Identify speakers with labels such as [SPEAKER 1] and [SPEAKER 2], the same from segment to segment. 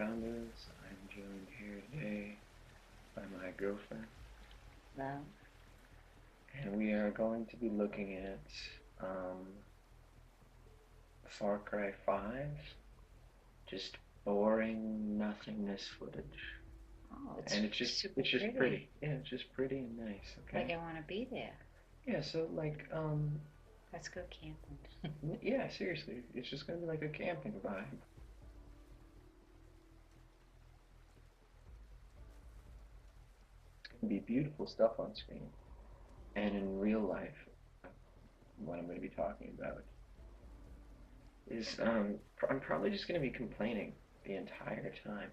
[SPEAKER 1] Founders. I'm joined here today by my girlfriend,
[SPEAKER 2] Well,
[SPEAKER 1] and we are going to be looking at um, Far Cry 5, just boring nothingness footage,
[SPEAKER 2] oh, it's
[SPEAKER 1] and it's just
[SPEAKER 2] super
[SPEAKER 1] it's just
[SPEAKER 2] pretty.
[SPEAKER 1] pretty. Yeah, it's just pretty and nice.
[SPEAKER 2] Like
[SPEAKER 1] Okay.
[SPEAKER 2] I want to be there.
[SPEAKER 1] Yeah. So
[SPEAKER 2] Let's go camping.
[SPEAKER 1] yeah, seriously, it's just gonna be like a camping vibe. It's gonna be beautiful stuff on screen, and in real life, what I'm gonna be talking about is I'm probably just gonna be complaining the entire time.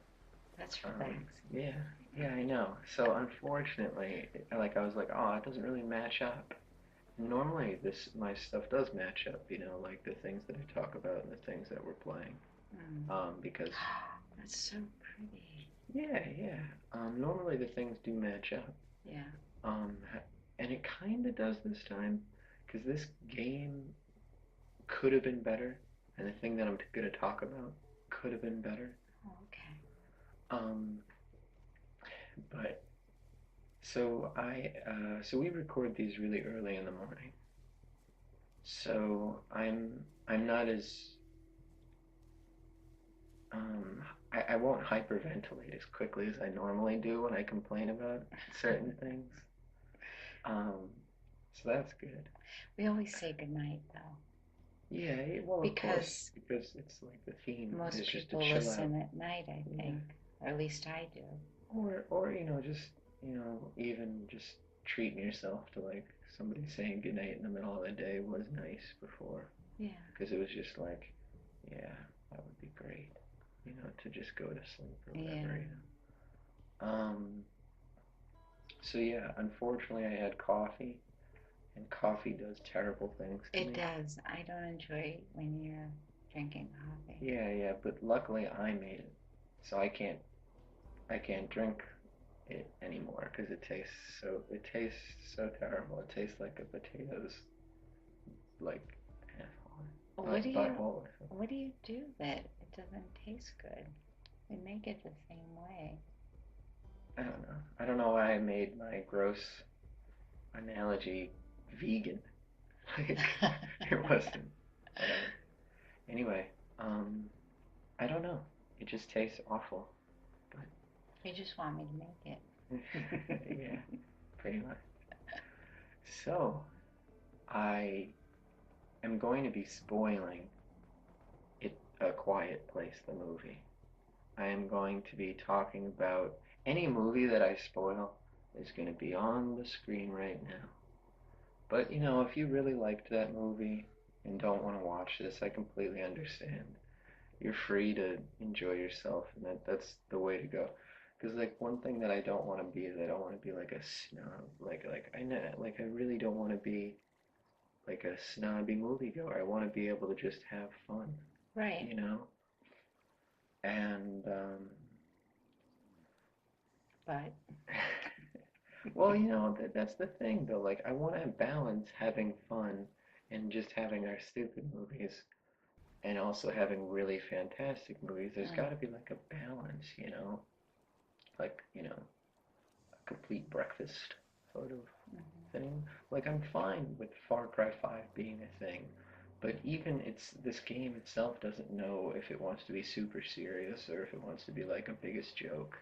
[SPEAKER 2] That's
[SPEAKER 1] Um,
[SPEAKER 2] relaxing.
[SPEAKER 1] yeah, yeah, I know. So unfortunately, I was like, oh, it doesn't really match up. Normally, this my stuff does match up, like the things that I talk about and the things that we're playing.
[SPEAKER 2] Mm.
[SPEAKER 1] Because
[SPEAKER 2] That's so pretty.
[SPEAKER 1] yeah, yeah. Normally the things do match up.
[SPEAKER 2] Yeah.
[SPEAKER 1] Um, and it kind of does this time, because this game could have been better, and the thing that I'm gonna talk about could have been better.
[SPEAKER 2] Oh, okay.
[SPEAKER 1] Um, but so we record these really early in the morning. So I'm not as um I won't hyperventilate as quickly as I normally do when I complain about certain things. Um, so that's good.
[SPEAKER 2] We always say goodnight though,
[SPEAKER 1] Yeah, well, of course,
[SPEAKER 2] because
[SPEAKER 1] because it's like the theme
[SPEAKER 2] most
[SPEAKER 1] is just to
[SPEAKER 2] people
[SPEAKER 1] chill out.
[SPEAKER 2] listen at night, I
[SPEAKER 1] Yeah.
[SPEAKER 2] think. Or at least I do.
[SPEAKER 1] Or just even just treating yourself to like somebody saying goodnight in the middle of the day was nice before,
[SPEAKER 2] Yeah.
[SPEAKER 1] because it was just like, yeah, that would be great, to just go to sleep or
[SPEAKER 2] Yeah.
[SPEAKER 1] whatever. So yeah, unfortunately I had coffee, and coffee does terrible things to
[SPEAKER 2] It
[SPEAKER 1] me.
[SPEAKER 2] does. I don't enjoy when you're drinking coffee.
[SPEAKER 1] Yeah, yeah, but luckily I made it, so I can't drink it anymore because it tastes so terrible. It tastes like a potato's like asshole,
[SPEAKER 2] What do you
[SPEAKER 1] butthole or something.
[SPEAKER 2] what do you do that it doesn't taste good? They make it the same way.
[SPEAKER 1] I don't know. I don't know why I made my gross analogy vegan. Like it wasn't. Whatever. Anyway, um, I don't know. It just tastes awful. But
[SPEAKER 2] You just want me to make
[SPEAKER 1] yeah,
[SPEAKER 2] it.
[SPEAKER 1] pretty much. So I am going to be spoiling it. A Quiet Place, the movie. I am going to be talking about any movie that I spoil is going to be on the screen right now. But if you really liked that movie and don't want to watch this, I completely understand. You're free to enjoy yourself, and that's the way to go. Because like one thing that I don't want to be is I don't want to be like a snob. Like I know, like I really don't want to be like a snobby moviegoer. I want to be able to just have fun,
[SPEAKER 2] Right.
[SPEAKER 1] you know. And
[SPEAKER 2] But
[SPEAKER 1] well, that's the thing though. Like I want to balance having fun and just having our stupid movies, and also having really fantastic movies. There's got to be like a balance, like a complete breakfast sort of
[SPEAKER 2] mhm.
[SPEAKER 1] thing. Like I'm fine with Far Cry 5 being a thing, but even this game itself doesn't know if it wants to be super serious or if it wants to be like a biggest joke.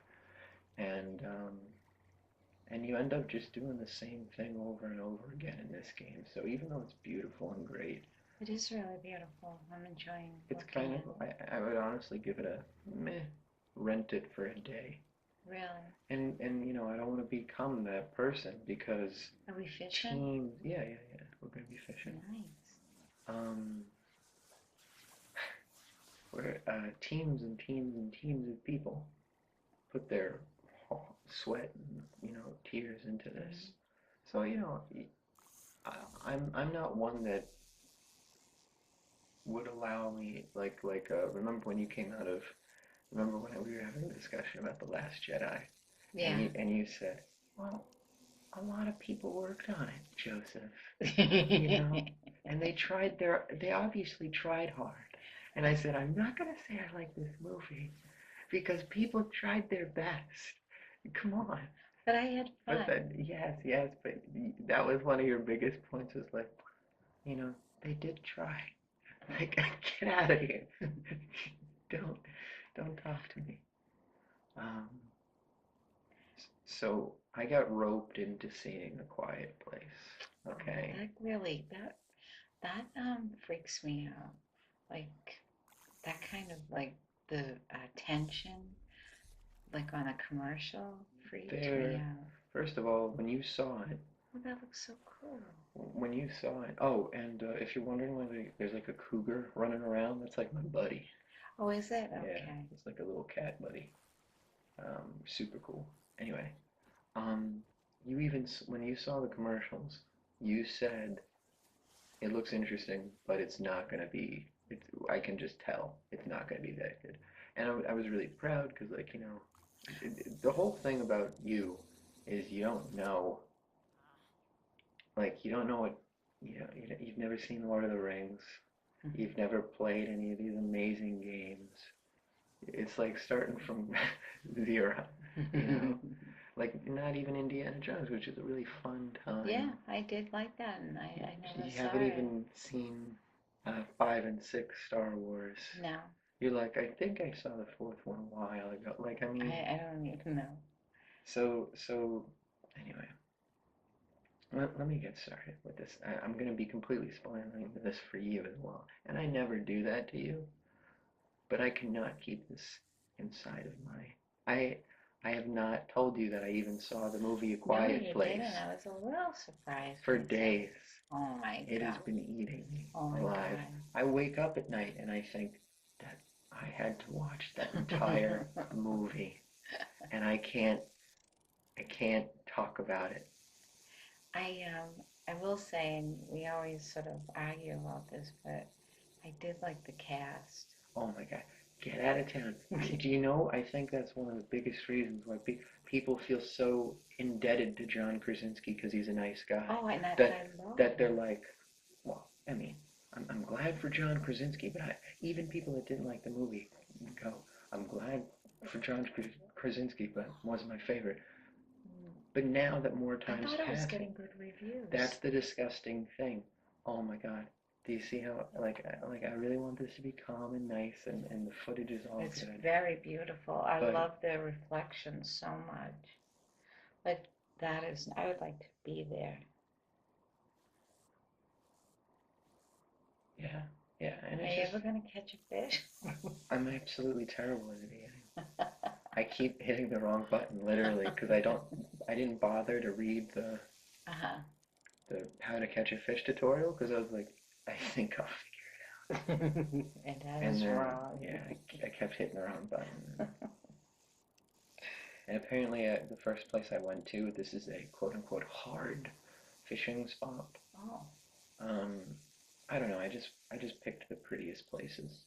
[SPEAKER 1] And you end up just doing the same thing over and over again in this game. So even though it's beautiful and great,
[SPEAKER 2] It is really beautiful. I'm enjoying
[SPEAKER 1] it's
[SPEAKER 2] looking
[SPEAKER 1] kind of
[SPEAKER 2] at it.
[SPEAKER 1] I would honestly give it a meh, rent it for a day.
[SPEAKER 2] Really.
[SPEAKER 1] And I don't want to become that person because
[SPEAKER 2] Are we fishing?
[SPEAKER 1] teams, yeah, yeah, yeah, we're gonna be fishing.
[SPEAKER 2] Nice.
[SPEAKER 1] Um, where teams and teams and teams of people put their sweat and tears into this.
[SPEAKER 2] Mm.
[SPEAKER 1] So I, I'm not one that would allow me remember when you came out of remember when we were having a discussion about the Last Jedi, and
[SPEAKER 2] Yeah.
[SPEAKER 1] you said, well, a lot of people worked on it, Joseph, you know,
[SPEAKER 2] I
[SPEAKER 1] and they obviously tried hard. And I said, I'm not gonna say I like this movie, because people tried their best. Come on.
[SPEAKER 2] But I had
[SPEAKER 1] But
[SPEAKER 2] fun.
[SPEAKER 1] then, yes, but that was one of your biggest points was like, you know, they did try. Like, get out of here. Don't, don't talk to me. Um, so I got roped into seeing A Quiet Place.
[SPEAKER 2] Oh,
[SPEAKER 1] Okay.
[SPEAKER 2] that really freaks me out. Like that kind of like the tension, like on a commercial, freaked me
[SPEAKER 1] There,
[SPEAKER 2] out.
[SPEAKER 1] first of all, when you saw it,
[SPEAKER 2] Oh, that looks so cool.
[SPEAKER 1] oh, and if you're wondering why there's like a cougar running around, that's like my buddy.
[SPEAKER 2] Oh, is it?
[SPEAKER 1] Yeah,
[SPEAKER 2] Okay.
[SPEAKER 1] it's like a little cat buddy. Super cool. Anyway, you even when you saw the commercials, you said it looks interesting, but it's not gonna be. I can just tell it's not gonna be that good. And I was really proud because, like, the whole thing about you is you don't know, like, you don't know what, you've never seen Lord of the Rings,
[SPEAKER 2] Mhm.
[SPEAKER 1] you've never played any of these amazing games. It's like starting from zero, you know. Like not even Indiana Jones, which is a really fun
[SPEAKER 2] Yeah,
[SPEAKER 1] time.
[SPEAKER 2] I did like that, and I never
[SPEAKER 1] You
[SPEAKER 2] saw
[SPEAKER 1] haven't
[SPEAKER 2] it.
[SPEAKER 1] even seen 5 and 6 Star Wars.
[SPEAKER 2] No,
[SPEAKER 1] You're like, I think I saw the fourth one a while ago. Like, I mean,
[SPEAKER 2] I don't even know.
[SPEAKER 1] so anyway, let me get started with this. I'm gonna be completely spoiling this for you as well, and I never do that to you, but I cannot keep this inside of my. I I have not told you that I even saw the movie A
[SPEAKER 2] No,
[SPEAKER 1] Quiet
[SPEAKER 2] you didn't.
[SPEAKER 1] Place
[SPEAKER 2] I was a little surprised
[SPEAKER 1] for
[SPEAKER 2] when you said it.
[SPEAKER 1] days.
[SPEAKER 2] Oh my
[SPEAKER 1] It has
[SPEAKER 2] God.
[SPEAKER 1] been eating me
[SPEAKER 2] Oh my
[SPEAKER 1] alive. I wake up at night and I think that I had to watch that entire
[SPEAKER 2] God.
[SPEAKER 1] movie and I can't talk about it.
[SPEAKER 2] I will say, and we always sort of argue about this, but I did like the cast.
[SPEAKER 1] Oh my God. Get out of town. Do you know? I think that's one of the biggest reasons why people feel so indebted to John Krasinski because he's a nice guy.
[SPEAKER 2] Oh, and
[SPEAKER 1] That
[SPEAKER 2] I love
[SPEAKER 1] that they're
[SPEAKER 2] him.
[SPEAKER 1] like, well, I mean, I'm glad for John Krasinski, but even people that didn't like the movie go, I'm glad for John Krasinski, but wasn't my favorite.
[SPEAKER 2] Mm.
[SPEAKER 1] But now that more
[SPEAKER 2] I
[SPEAKER 1] time's
[SPEAKER 2] thought it was
[SPEAKER 1] passing,
[SPEAKER 2] getting good reviews.
[SPEAKER 1] that's the disgusting thing. Oh my God. Do you see how like I really want this to be calm and nice and the footage is all
[SPEAKER 2] It's
[SPEAKER 1] good.
[SPEAKER 2] very beautiful. I
[SPEAKER 1] But
[SPEAKER 2] love the reflection so much. Like that is, I would like to be there.
[SPEAKER 1] yeah, yeah, and
[SPEAKER 2] Are
[SPEAKER 1] it's
[SPEAKER 2] you
[SPEAKER 1] just
[SPEAKER 2] ever gonna catch a fish?
[SPEAKER 1] I'm absolutely terrible at it. I keep hitting the wrong button literally because I didn't bother to read
[SPEAKER 2] Uh-huh.
[SPEAKER 1] the how to catch a fish tutorial because I was like I think I'll figure
[SPEAKER 2] And
[SPEAKER 1] it
[SPEAKER 2] that
[SPEAKER 1] out. And
[SPEAKER 2] is
[SPEAKER 1] then
[SPEAKER 2] wrong.
[SPEAKER 1] yeah, I kept hitting the wrong button. And apparently the first place I went to, this is a quote unquote hard fishing spot.
[SPEAKER 2] Oh,
[SPEAKER 1] Um, I don't know. I just picked the prettiest places.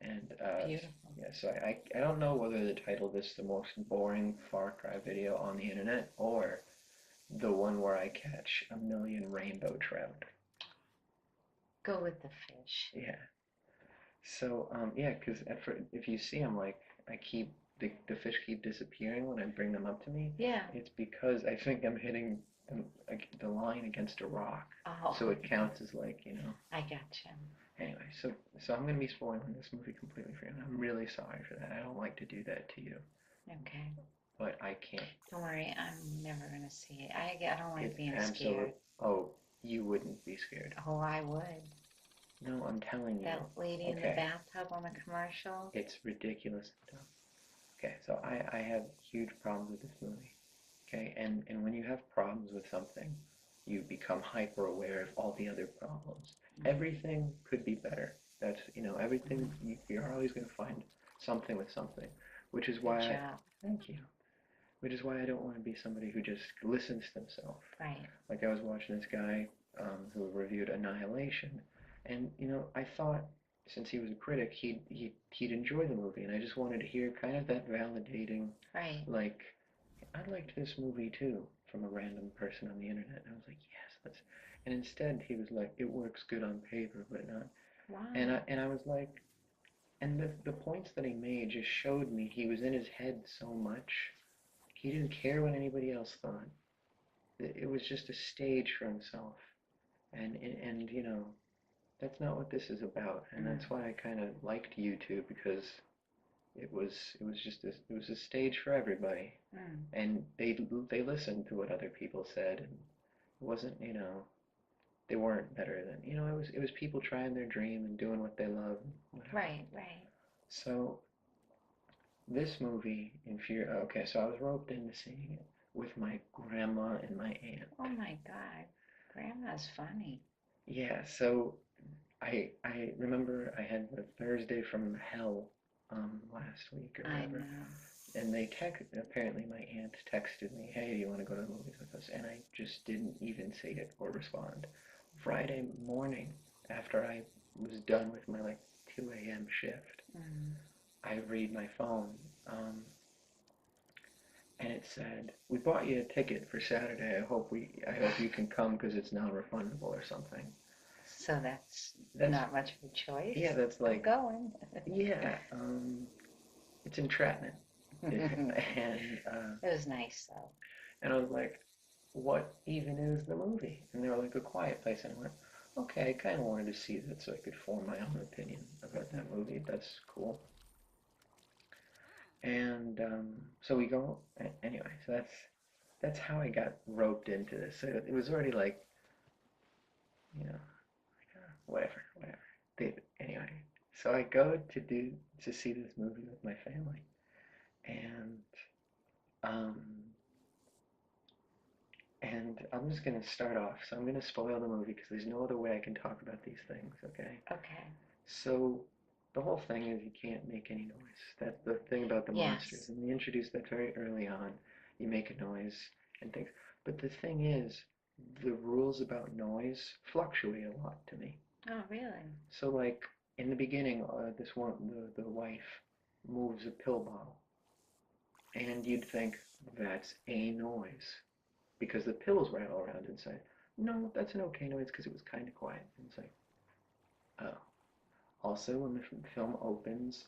[SPEAKER 1] And
[SPEAKER 2] beautiful.
[SPEAKER 1] yeah, so I don't know whether to title this the most boring Far Cry video on the internet or the one where I catch a million rainbow trout.
[SPEAKER 2] Go with the fish.
[SPEAKER 1] Yeah. So yeah, because if you see them, like I keep the fish keep disappearing when I bring them up to me.
[SPEAKER 2] Yeah.
[SPEAKER 1] It's because I think I'm hitting the line against a rock,
[SPEAKER 2] Oh,
[SPEAKER 1] so it counts as like
[SPEAKER 2] I gotcha.
[SPEAKER 1] Anyway, so I'm gonna be spoiling this movie completely for you, and I'm really sorry for that. I don't like to do that to you,
[SPEAKER 2] Okay.
[SPEAKER 1] but I can't.
[SPEAKER 2] Don't worry, I'm never gonna see it. I don't like
[SPEAKER 1] It's
[SPEAKER 2] being
[SPEAKER 1] absolute.
[SPEAKER 2] scared.
[SPEAKER 1] Oh, you wouldn't be scared.
[SPEAKER 2] Oh, I would.
[SPEAKER 1] No, I'm telling you.
[SPEAKER 2] That lady in the
[SPEAKER 1] Okay,
[SPEAKER 2] bathtub on the commercial.
[SPEAKER 1] it's ridiculous. Okay, so I have huge problems with this movie. Okay, and when you have problems with something, you become hyper aware of all the other problems.
[SPEAKER 2] Mm-hmm.
[SPEAKER 1] Everything could be better. That's everything.
[SPEAKER 2] Mm-hmm.
[SPEAKER 1] You're always going to find something with something, which is
[SPEAKER 2] Good
[SPEAKER 1] why I
[SPEAKER 2] job.
[SPEAKER 1] thank you. Which is why I don't want to be somebody who just listens to themselves.
[SPEAKER 2] Right.
[SPEAKER 1] Like I was watching this guy who reviewed Annihilation, and I thought since he was a critic, he'd enjoy the movie, and I just wanted to hear kind of that validating,
[SPEAKER 2] Right.
[SPEAKER 1] like I liked this movie too from a random person on the internet. And I was like, yes, let's. And instead, he was like, it works good on paper, but not. And
[SPEAKER 2] Wow.
[SPEAKER 1] I was like, and the points that he made just showed me he was in his head so much. He didn't care what anybody else thought. It was just a stage for himself. And you know, that's not what this is about. And
[SPEAKER 2] Mm.
[SPEAKER 1] that's why I kind of liked YouTube, because it was just it was a stage for everybody.
[SPEAKER 2] Mm.
[SPEAKER 1] And they listened to what other people said, and it wasn't, you know, they weren't better than, you know, it was people trying their dream and doing what they love, whatever.
[SPEAKER 2] Right, right.
[SPEAKER 1] So this movie, okay, so I was roped into seeing it with my grandma and my aunt.
[SPEAKER 2] Oh my God. Grandma's funny.
[SPEAKER 1] Yeah, so I remember I had the Thursday from Hell last week or
[SPEAKER 2] I
[SPEAKER 1] whatever,
[SPEAKER 2] know.
[SPEAKER 1] and apparently my aunt texted me, "Hey, do you want to go to the movies with us?" And I just didn't even see it or respond. Friday morning, after I was done with my like 2 a.m. shift,
[SPEAKER 2] Mm.
[SPEAKER 1] I read my phone, and it said, "We bought you a ticket for Saturday. I hope you can come because it's non-refundable or something."
[SPEAKER 2] So that's
[SPEAKER 1] That's
[SPEAKER 2] not much of a choice.
[SPEAKER 1] Yeah, that's
[SPEAKER 2] I'm
[SPEAKER 1] like,
[SPEAKER 2] going.
[SPEAKER 1] yeah, it's entrapment.
[SPEAKER 2] It
[SPEAKER 1] And
[SPEAKER 2] was nice though.
[SPEAKER 1] and I was like, "What even is the movie?" And they were like, "A Quiet Place," and I went, "Okay, I kind of wanted to see that so I could form my own opinion about that movie. That's cool." And so we go anyway. So that's how I got roped into this. So it was already like, you know, whatever, whatever. Anyway, so I go to see this movie with my family, and um, and I'm just gonna start off. So I'm gonna spoil the movie because there's no other way I can talk about these things. Okay.
[SPEAKER 2] Okay.
[SPEAKER 1] So the whole thing is you can't make any noise. That's the thing about the monsters,
[SPEAKER 2] Yes.
[SPEAKER 1] and they introduced that very early on. You make a noise and things. But the thing is, the rules about noise fluctuate a lot to me.
[SPEAKER 2] Oh, really?
[SPEAKER 1] So like in the beginning, this one the wife moves a pill bottle, and you'd think that's a noise because the pills rattle around inside. No, that's an okay noise because it was kind of quiet. And it's like, oh. Also, when the film opens,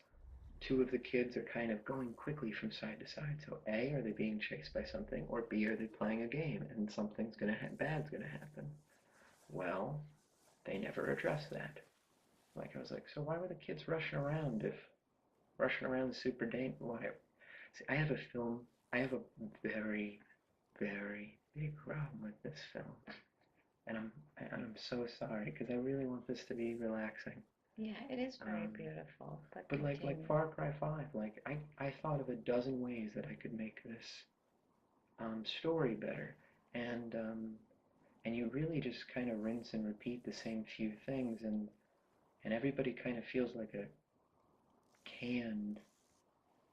[SPEAKER 1] two of the kids are kind of going quickly from side to side. So A, are they being chased by something, or B, are they playing a game and something's bad's gonna happen? Well, they never address that. Like I was like, so why were the kids rushing around if rushing around is super dangerous? Why? See, I have a very, very big problem with this film, and I'm so sorry because I really want this to be relaxing.
[SPEAKER 2] Yeah, it is very
[SPEAKER 1] Um,
[SPEAKER 2] beautiful. But
[SPEAKER 1] but like
[SPEAKER 2] continue.
[SPEAKER 1] Far Cry 5, like I thought of a dozen ways that I could make this story better, and and you really just kind of rinse and repeat the same few things, and everybody kind of feels like a canned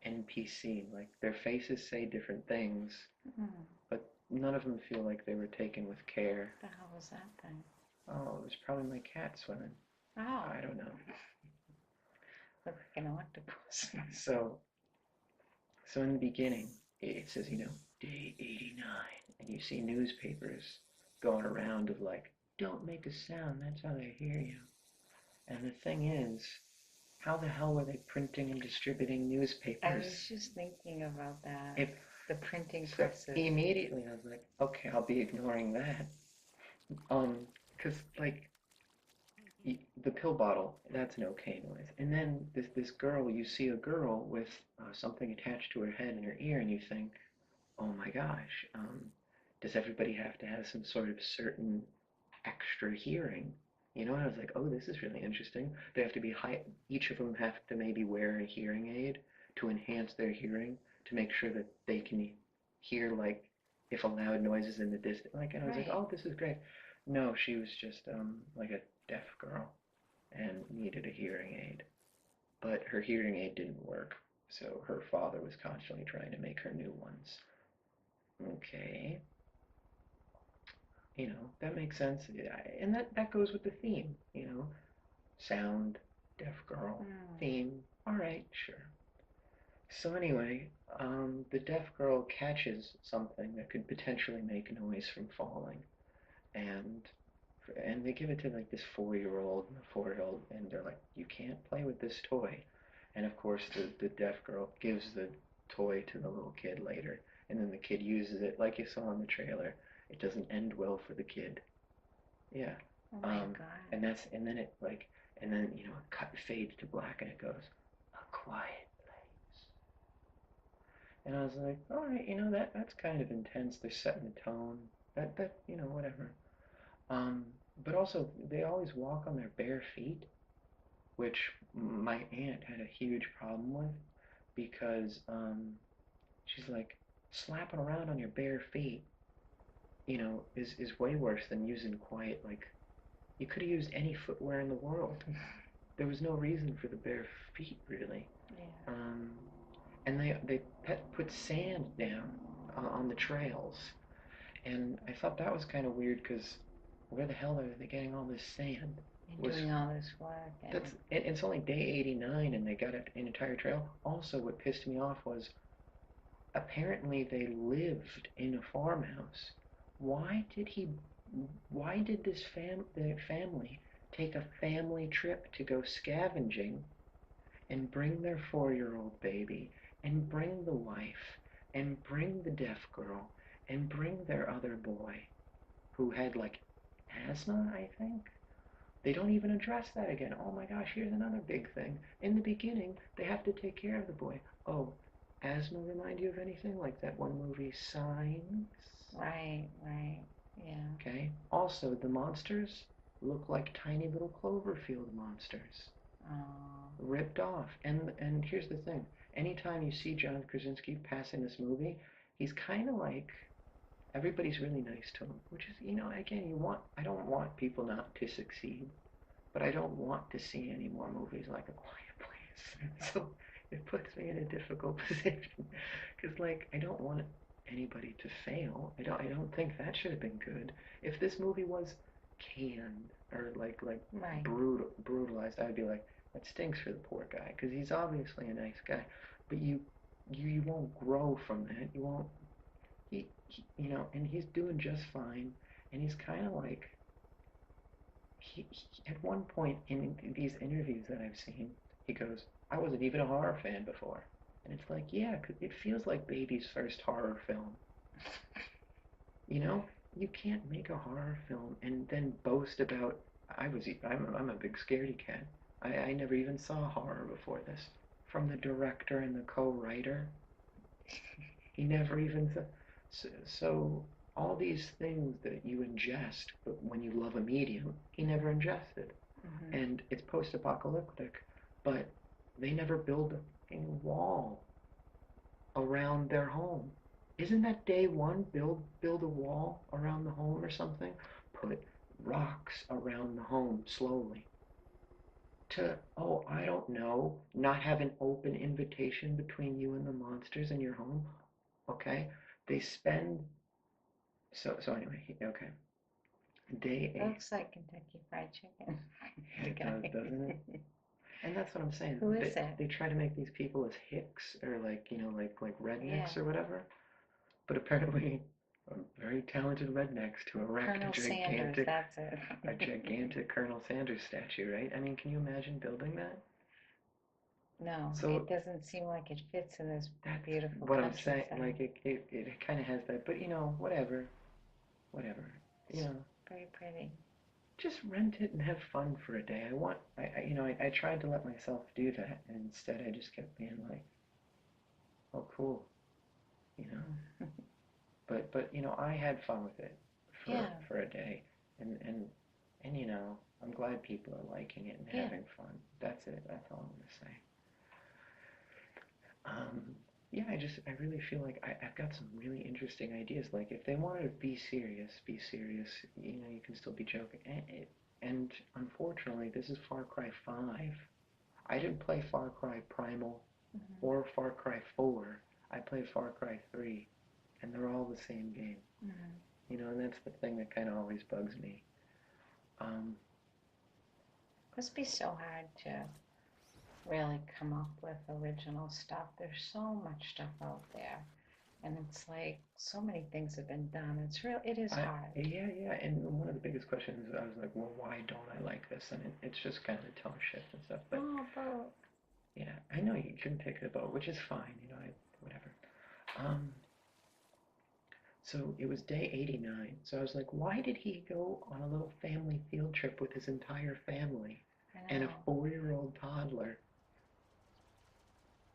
[SPEAKER 1] NPC. Like their faces say different things,
[SPEAKER 2] Mm.
[SPEAKER 1] but none of them feel like they were taken with care.
[SPEAKER 2] The hell was that thing?
[SPEAKER 1] Oh, it was probably my cat swimming.
[SPEAKER 2] Oh,
[SPEAKER 1] I don't know.
[SPEAKER 2] looked like an octopus.
[SPEAKER 1] So, so in the beginning, it says, you know, day 89, and you see newspapers going around of like, don't make a sound, that's how they hear you. And the thing is, how the hell were they printing and distributing
[SPEAKER 2] I
[SPEAKER 1] newspapers?
[SPEAKER 2] was just thinking about that.
[SPEAKER 1] If
[SPEAKER 2] The printing
[SPEAKER 1] so,
[SPEAKER 2] presses.
[SPEAKER 1] immediately I was like, okay, I'll be ignoring that. Because like the pill bottle, that's an okay noise. And then this girl, you see a girl with something attached to her head and her ear, and you think, oh my gosh, does everybody have to have some sort of certain extra hearing? You know, and I was like, oh, this is really interesting. They have to be high. Each of them have to maybe wear a hearing aid to enhance their hearing to make sure that they can hear like if a loud noise is in the distance. Like, and I was like,
[SPEAKER 2] Right.
[SPEAKER 1] oh, this is great. No, she was just like a deaf girl and needed a hearing aid, but her hearing aid didn't work, so her father was constantly trying to make her new ones. Okay, you know, that makes sense. And that goes with the theme, you know, sound, deaf girl,
[SPEAKER 2] Mm.
[SPEAKER 1] theme. All right, sure. So anyway, the deaf girl catches something that could potentially make noise from falling, and and they give it to like this 4-year-old and a 4-year-old, and they're like, you can't play with this toy. And of course, the deaf girl gives the toy to the little kid later, and then the kid uses it like you saw in the trailer. It doesn't end well for the kid. Yeah.
[SPEAKER 2] Oh my
[SPEAKER 1] Um,
[SPEAKER 2] God.
[SPEAKER 1] and then it like, and then it fades to black, and it goes, a quiet place. And I was like, all right, that's kind of intense. They're setting the tone. Whatever. Um, but also, they always walk on their bare feet, which my aunt had a huge problem with because she's like, slapping around on your bare feet, is way worse than using quiet. Like, you could have used any footwear in the world. There was no reason for the bare feet, really.
[SPEAKER 2] Yeah.
[SPEAKER 1] Um, and they put sand down on the trails, and I thought that was kind of weird because where the hell are they getting all this sand?
[SPEAKER 2] And
[SPEAKER 1] Was
[SPEAKER 2] doing all this work and
[SPEAKER 1] it's only day 89 and they got an entire trail. Also, what pissed me off was apparently they lived in a farmhouse. Why did he? Why did the family take a family trip to go scavenging and bring their 4-year-old baby and bring the wife and bring the deaf girl and bring their other boy who had like asthma, I think? They don't even address that again. Oh my gosh, here's another big thing. In the beginning, they have to take care of the boy. Oh, asthma remind you of anything? Like that one movie, Signs?
[SPEAKER 2] right, right. Yeah.
[SPEAKER 1] Okay. Also, the monsters look like tiny little Cloverfield monsters.
[SPEAKER 2] Oh.
[SPEAKER 1] Ripped off. And here's the thing. Anytime you see John Krasinski passing this movie, he's kind of like everybody's really nice to him, which is, again, I don't want people not to succeed, but I don't want to see any more movies like A Quiet Place. So it puts me in a difficult position because, like, I don't want anybody to fail. I don't think that should have been good. If this movie was canned or like
[SPEAKER 2] Right.
[SPEAKER 1] brutalized, I'd be like, that stinks for the poor guy because he's obviously a nice guy, but you won't grow from that. You won't and he's doing just fine. And he's kind of like, at one point in these interviews that I've seen, he goes, I wasn't even a horror fan before. And it's like, yeah, 'cause it feels like baby's first horror film. You know, you can't make a horror film and then boast about, I'm a big scaredy cat. I never even saw horror before this. From the director and the co-writer, he never even so all these things that you ingest, but when you love a medium, he never ingested.
[SPEAKER 2] Mm-hmm.
[SPEAKER 1] And it's post-apocalyptic, but they never build a fucking wall around their home. Isn't that day one? Build a wall around the home or something. Put rocks around the home slowly. To I don't know, not have an open invitation between you and the monsters in your home. Okay, they spend so anyway, okay. Day 8.
[SPEAKER 2] Looks like Kentucky Fried Chicken. The
[SPEAKER 1] It does,
[SPEAKER 2] guy.
[SPEAKER 1] doesn't it? And that's what I'm saying.
[SPEAKER 2] Who
[SPEAKER 1] They
[SPEAKER 2] is it?
[SPEAKER 1] they try to make these people as hicks or like like rednecks
[SPEAKER 2] Yeah.
[SPEAKER 1] or whatever. But apparently, very talented rednecks to erect
[SPEAKER 2] Colonel Sanders, that's it.
[SPEAKER 1] a gigantic Colonel Sanders statue, right? I mean, can you imagine building that?
[SPEAKER 2] No,
[SPEAKER 1] So
[SPEAKER 2] it doesn't seem like it fits in this
[SPEAKER 1] that's
[SPEAKER 2] beautiful
[SPEAKER 1] what I'm saying.
[SPEAKER 2] countryside.
[SPEAKER 1] Like it kind of has that, but whatever, whatever. You
[SPEAKER 2] It's
[SPEAKER 1] know,
[SPEAKER 2] very pretty.
[SPEAKER 1] just rent it and have fun for a day. I tried to let myself do that, and instead I just kept being like, oh, cool, you know. But I had fun with it for
[SPEAKER 2] Yeah,
[SPEAKER 1] for a day, and I'm glad people are liking it and
[SPEAKER 2] yeah,
[SPEAKER 1] having fun. That's it. That's all I'm gonna say. Um, yeah, I really feel like I've got some really interesting ideas. Like if they wanted to be serious, be serious. You can still be joking. And unfortunately, this is Far Cry 5. I didn't play Far Cry Primal
[SPEAKER 2] hmm
[SPEAKER 1] or Far Cry 4. I played Far Cry 3, and they're all the same game.
[SPEAKER 2] hmm
[SPEAKER 1] And that's the thing that kind of always bugs me. Um,
[SPEAKER 2] Must be so hard to really come up with original stuff. There's so much stuff out there, and it's like so many things have been done. It is hard.
[SPEAKER 1] yeah, and one of the biggest questions I was like, well, why don't I like this? And it's just kind of tone shift and stuff. But
[SPEAKER 2] Oh, but
[SPEAKER 1] Yeah, I know you couldn't pick the boat, which is fine, whatever. Um, so it was day 89. So I was like, why did he go on a little family field trip with his entire family
[SPEAKER 2] I
[SPEAKER 1] and a
[SPEAKER 2] know.
[SPEAKER 1] 4-year-old toddler?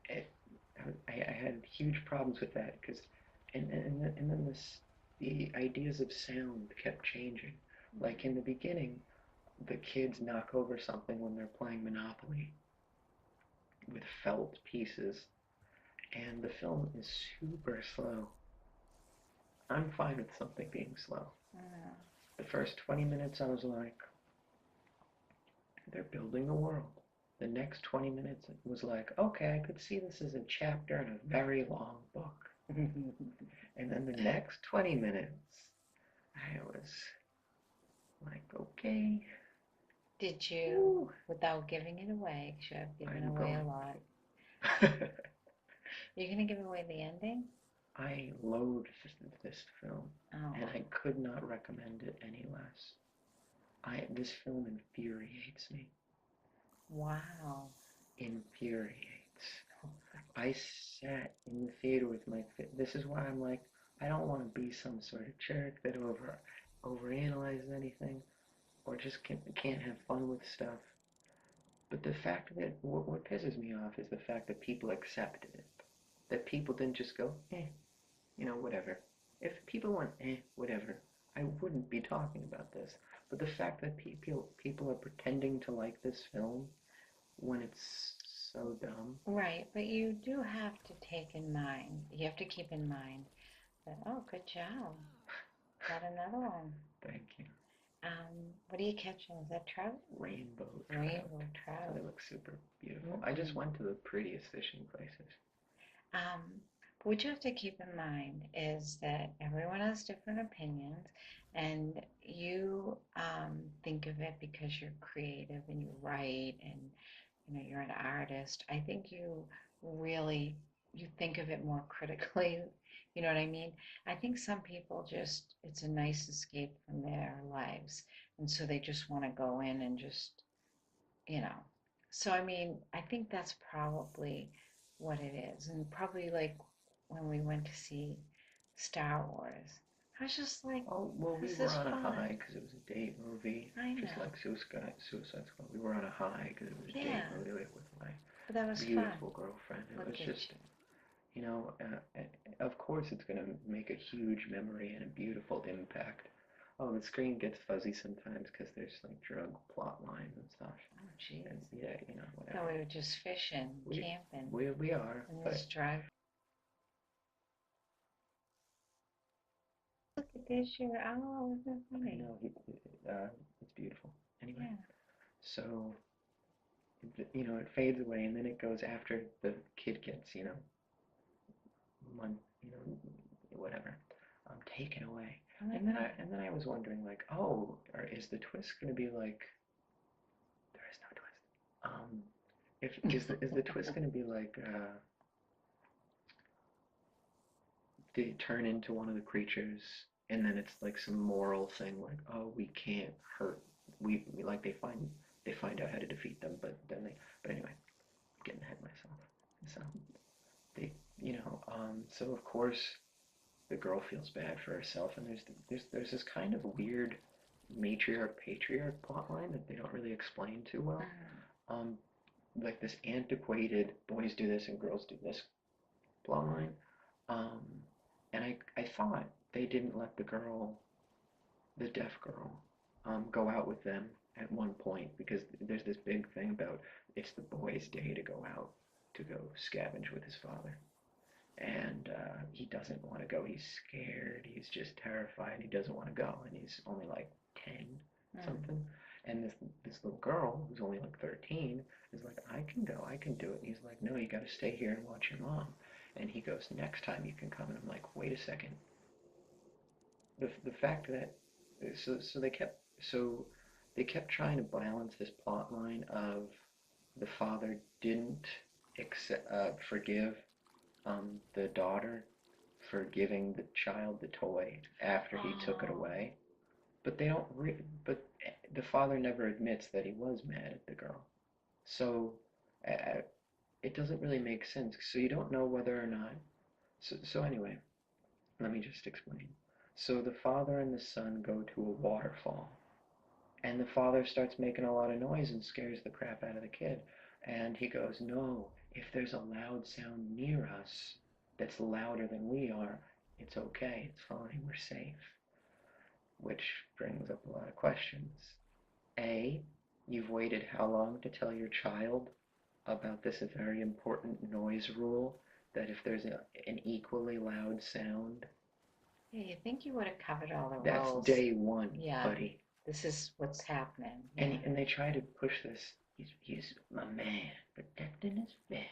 [SPEAKER 1] It, I had huge problems with that because, and then the ideas of sound kept changing. Like in the beginning, the kids knock over something when they're playing Monopoly with felt pieces, and the film is super slow. I'm fine with something being slow.
[SPEAKER 2] Mm.
[SPEAKER 1] The first 20 minutes, I was like, they're building a world. The next 20 minutes it was like, okay, I could see this as a chapter in a very long book. And then the next 20 minutes, I was like, okay,
[SPEAKER 2] Did you,
[SPEAKER 1] woo,
[SPEAKER 2] without giving it away, 'cause you have given
[SPEAKER 1] I'm
[SPEAKER 2] away a
[SPEAKER 1] going
[SPEAKER 2] lot,
[SPEAKER 1] to.
[SPEAKER 2] you're gonna give away the ending?
[SPEAKER 1] I loathe this film, and
[SPEAKER 2] Oh,
[SPEAKER 1] I could not recommend it any less. This film infuriates me.
[SPEAKER 2] wow.
[SPEAKER 1] Infuriates. I sat in the theater with my. This is why I'm like, I don't want to be some sort of jerk that overanalyzes anything, or just can't have fun with stuff. But the fact that what pisses me off is the fact that people accepted it. That people didn't just go, whatever. If people went, whatever, I wouldn't be talking about this. But the fact that people are pretending to like this film when it's so dumb.
[SPEAKER 2] Right, but you do have to take in mind, you have to keep in mind that, oh, good job. Got another one.
[SPEAKER 1] Thank you.
[SPEAKER 2] What are you catching? Is that trout?
[SPEAKER 1] Rainbow trout.
[SPEAKER 2] Rainbow
[SPEAKER 1] So
[SPEAKER 2] trout.
[SPEAKER 1] they look super beautiful. I just
[SPEAKER 2] Mm-mm.
[SPEAKER 1] went to the prettiest fishing places.
[SPEAKER 2] But what you have to keep in mind is that everyone has different opinions, and you think of it because you're creative and you write and you're an artist. I think really you think of it more critically. You know what I mean? I think some people just it's a nice escape from their lives, and so they just want to go in and just you know. So I mean, I think that's probably what it is. And probably like when we went to see Star Wars, I was just like,
[SPEAKER 1] Oh, well, we
[SPEAKER 2] this
[SPEAKER 1] were
[SPEAKER 2] is
[SPEAKER 1] on a
[SPEAKER 2] fun.
[SPEAKER 1] high because it was a date movie,
[SPEAKER 2] I
[SPEAKER 1] just
[SPEAKER 2] know.
[SPEAKER 1] like Suicide Squad. We were on a high because it was a date
[SPEAKER 2] Yeah,
[SPEAKER 1] movie with my
[SPEAKER 2] but that was fun.
[SPEAKER 1] beautiful girlfriend. It was
[SPEAKER 2] Look at
[SPEAKER 1] just,
[SPEAKER 2] you.
[SPEAKER 1] of course, it's going to make a huge memory and a beautiful impact. Oh, the screen gets fuzzy sometimes because there's like drug plot lines and stuff.
[SPEAKER 2] Oh, jeez.
[SPEAKER 1] And yeah,
[SPEAKER 2] No,
[SPEAKER 1] whatever.
[SPEAKER 2] we were just fishing,
[SPEAKER 1] We
[SPEAKER 2] camping,
[SPEAKER 1] we are,
[SPEAKER 2] and
[SPEAKER 1] but
[SPEAKER 2] this drug. Look at this year. Oh, isn't it
[SPEAKER 1] I
[SPEAKER 2] funny?
[SPEAKER 1] know it's beautiful. Anyway,
[SPEAKER 2] Yeah.
[SPEAKER 1] so it fades away, and then it goes after the kid gets, mon, whatever, taken away.
[SPEAKER 2] Oh my
[SPEAKER 1] And then I was wondering like, oh, or is the twist gonna be like there is no twist. If is the twist gonna be like they turn into one of the creatures, and then it's like some moral thing like, oh, we can't hurt. We like they find out how to defeat them, but then they. But anyway, I'm getting ahead of myself. So they, so of course the girl feels bad for herself, and there's this kind of weird matriarch patriarch plotline that they don't really explain too well.
[SPEAKER 2] god.
[SPEAKER 1] Um, like this antiquated boys do this and girls do this plotline. Um, and I thought they didn't let the deaf girl, go out with them at one point because there's this big thing about it's the boy's day to go out to go scavenge with his father. And he doesn't want to go. He's scared. He's just terrified. He doesn't want to go. And he's only like 10
[SPEAKER 2] Mm.
[SPEAKER 1] something. And this little girl who's only like 13 is like, I can go. I can do it. And he's like, no, you got to stay here and watch your mom. And he goes, next time you can come. And I'm like, wait a second. The fact that so they kept trying to balance this plot line of the father didn't forgive the daughter for giving the child the toy after he took it
[SPEAKER 2] Oh,
[SPEAKER 1] away. But they don't. But the father never admits that he was mad at the girl. So, uh, it doesn't really make sense. So you don't know whether or not. So anyway, let me just explain. So the father and the son go to a waterfall, and the father starts making a lot of noise and scares the crap out of the kid. And he goes, no, if there's a loud sound near us that's louder than we are, it's okay, it's fine, we're safe. Which brings up a lot of questions. A, you've waited how long to tell your child about this very important noise rule that if there's an equally loud sound,
[SPEAKER 2] Yeah, you think you would have covered all the
[SPEAKER 1] that's
[SPEAKER 2] roles.
[SPEAKER 1] day one,
[SPEAKER 2] Yeah,
[SPEAKER 1] buddy.
[SPEAKER 2] this is what's happening.
[SPEAKER 1] And
[SPEAKER 2] Yeah.
[SPEAKER 1] and they try to push this. He's my man, protecting his family.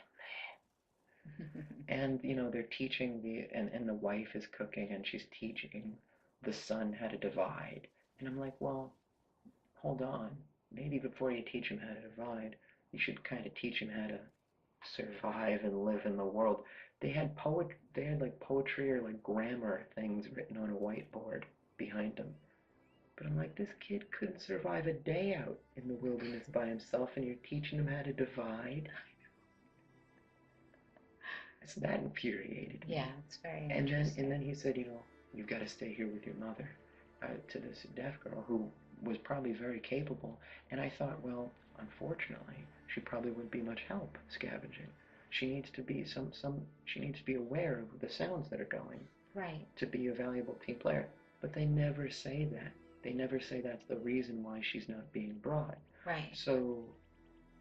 [SPEAKER 1] And they're teaching and the wife is cooking and she's teaching the son how to divide. And I'm like, well, hold on. Maybe before you teach him how to divide, you should kind of teach him how to survive and live in the world. They had like poetry or like grammar things written on a whiteboard behind them. But I'm like, this kid couldn't survive a day out in the wilderness by himself, and you're teaching him how to divide. It's that infuriated me.
[SPEAKER 2] Yeah, it's very
[SPEAKER 1] And
[SPEAKER 2] interesting.
[SPEAKER 1] then he said, you've got to stay here with your mother, to this deaf girl who was probably very capable. And I thought, well, unfortunately, she probably wouldn't be much help scavenging. She needs to be she needs to be aware of the sounds that are going
[SPEAKER 2] Right.
[SPEAKER 1] to be a valuable team player. But they never say that. They never say that's the reason why she's not being brought.
[SPEAKER 2] Right.
[SPEAKER 1] So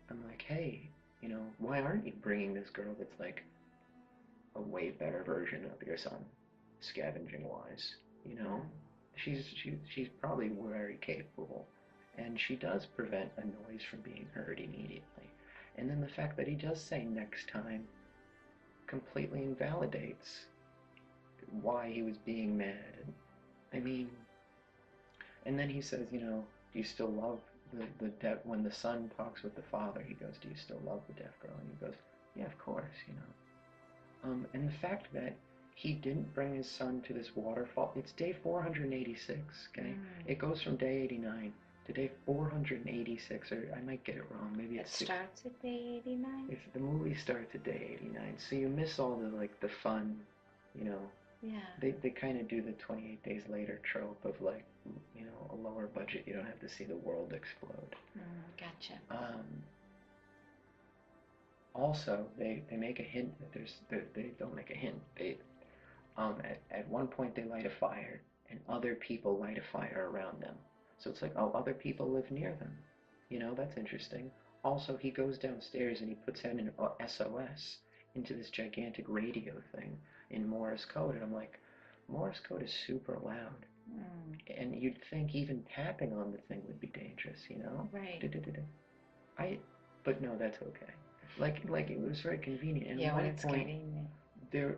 [SPEAKER 1] I'm like, hey, why aren't you bringing this girl that's like a way better version of your son, scavenging wise? You know, she's probably very capable, and she does prevent a noise from being heard immediately. And then the fact that he does say next time completely invalidates why he was being mad. And, I mean, and then he says, do you still love the deaf? When the son talks with the father, he goes, do you still love the deaf girl? And he goes, yeah, of course. And the fact that he didn't bring his son to this waterfall, it's day 486, okay? It goes from day 89 to day 486, or I might get it wrong. Maybe
[SPEAKER 2] It starts at day 89?
[SPEAKER 1] If the movie starts at day 89, so you miss all the fun,
[SPEAKER 2] Yeah.
[SPEAKER 1] They kind of do the 28 days later trope of like, a lower budget, you don't have to see the world explode.
[SPEAKER 2] Gotcha.
[SPEAKER 1] Also, they make a hint that they don't make a hint. At one point they light a fire and other people light a fire around them. So it's like, oh, other people live near them. That's interesting. Also, he goes downstairs and he puts in an SOS into this gigantic radio thing in Morse code, and I'm like, Morse code is super loud. And you'd think even tapping on the thing would be dangerous,
[SPEAKER 2] Right.
[SPEAKER 1] But no, that's okay. Like it was very convenient. And
[SPEAKER 2] Yeah,
[SPEAKER 1] at
[SPEAKER 2] when
[SPEAKER 1] one
[SPEAKER 2] it's
[SPEAKER 1] point,
[SPEAKER 2] convenient.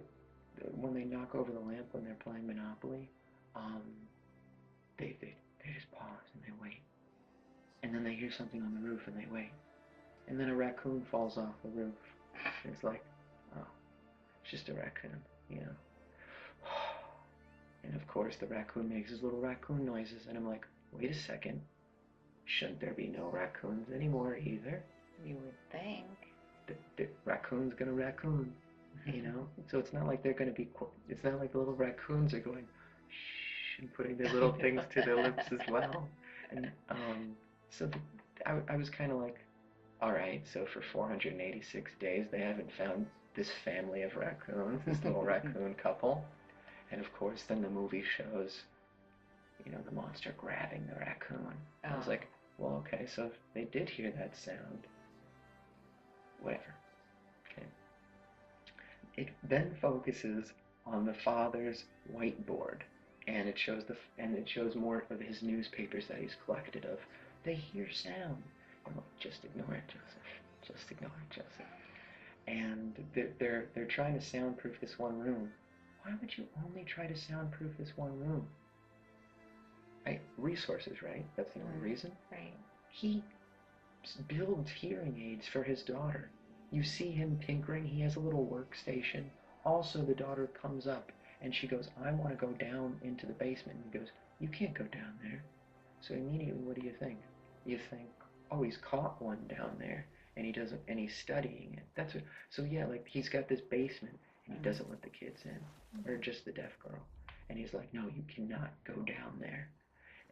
[SPEAKER 1] when they knock over the lamp when they're playing Monopoly, um, they just pause and they wait, and then they hear something on the roof and they wait, and then a raccoon falls off the roof, and it's like, oh, it's just a raccoon. And of course the raccoon makes his little raccoon noises, and I'm like, wait a second, shouldn't there be no raccoons anymore either?
[SPEAKER 2] You would think.
[SPEAKER 1] The raccoon's gonna raccoon, So it's not like they're gonna be. It's not like the little raccoons are going, shh, and putting their little things to their lips as well. And so I was kind of like, all right. So for 486 days, they haven't found this family of raccoons, this little raccoon couple. And of course, then the movie shows, the monster grabbing the raccoon. I was like, well, okay, so if they did hear that sound, whatever. Okay. It then focuses on the father's whiteboard, and it shows more of his newspapers that he's collected of. They hear sound. I'm like, just ignore it, Joseph. Just ignore it, Joseph. And they're trying to soundproof this one room. Why would you only try to soundproof this one room? Resources, right? That's the only reason.
[SPEAKER 2] Right.
[SPEAKER 1] He builds hearing aids for his daughter. You see him tinkering. He has a little workstation. Also, the daughter comes up and she goes, I want to go down into the basement. And he goes, you can't go down there. So immediately, what do you think? You think, oh, he's caught one down there. and he doesn't, and he's studying it. That's what. So yeah, like he's got this basement, and he
[SPEAKER 2] Mm.
[SPEAKER 1] doesn't let the kids in, or just the deaf girl, and he's like, no, you cannot go down there.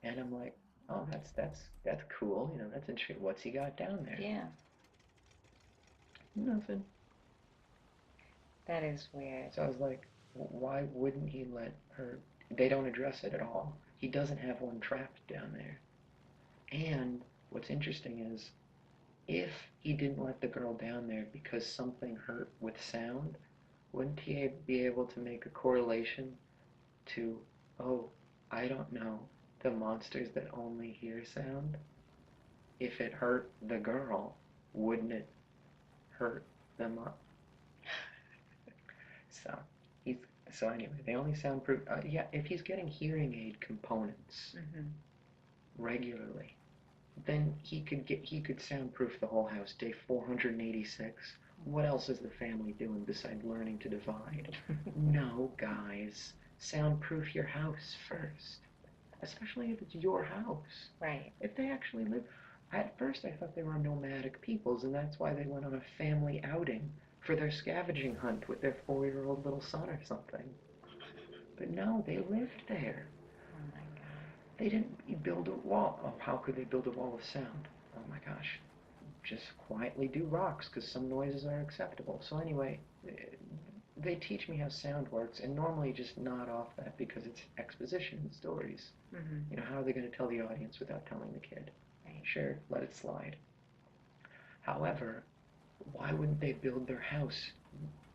[SPEAKER 1] And I'm like, oh, that's cool. You know, that's interesting. What's he got down there?
[SPEAKER 2] Yeah,
[SPEAKER 1] Nothing.
[SPEAKER 2] that is weird.
[SPEAKER 1] So I was like, why wouldn't he let her? They don't address it at all. He doesn't have one trapped down there. And what's interesting is if he didn't let the girl down there because something hurt with sound, wouldn't he be able to make a correlation to, oh, I don't know, the monsters that only hear sound? If it hurt the girl, wouldn't it hurt the mom? So he's so anyway, they only soundproof. Yeah, if he's getting hearing aid components
[SPEAKER 2] Mm-hmm.
[SPEAKER 1] regularly, then he could soundproof the whole house. Day 486. What else is the family doing besides learning to divide? No, guys, soundproof your house first, especially if it's your house.
[SPEAKER 2] Right.
[SPEAKER 1] If they actually live. At first, I thought they were nomadic peoples, and that's why they went on a family outing for their scavenging hunt with their 4-year-old little son or something. But no, they lived there.
[SPEAKER 2] Oh my God.
[SPEAKER 1] They didn't build a wall. Oh, how could they build a wall of sound? Oh my gosh. Just quietly do rocks because some noises are acceptable. So anyway, they teach me how sound works, and normally just nod off that because it's exposition in stories.
[SPEAKER 2] Mm-hmm.
[SPEAKER 1] You know, how are they going to tell the audience without telling the kid?
[SPEAKER 2] Right.
[SPEAKER 1] Sure, let it slide. However, why wouldn't they build their house?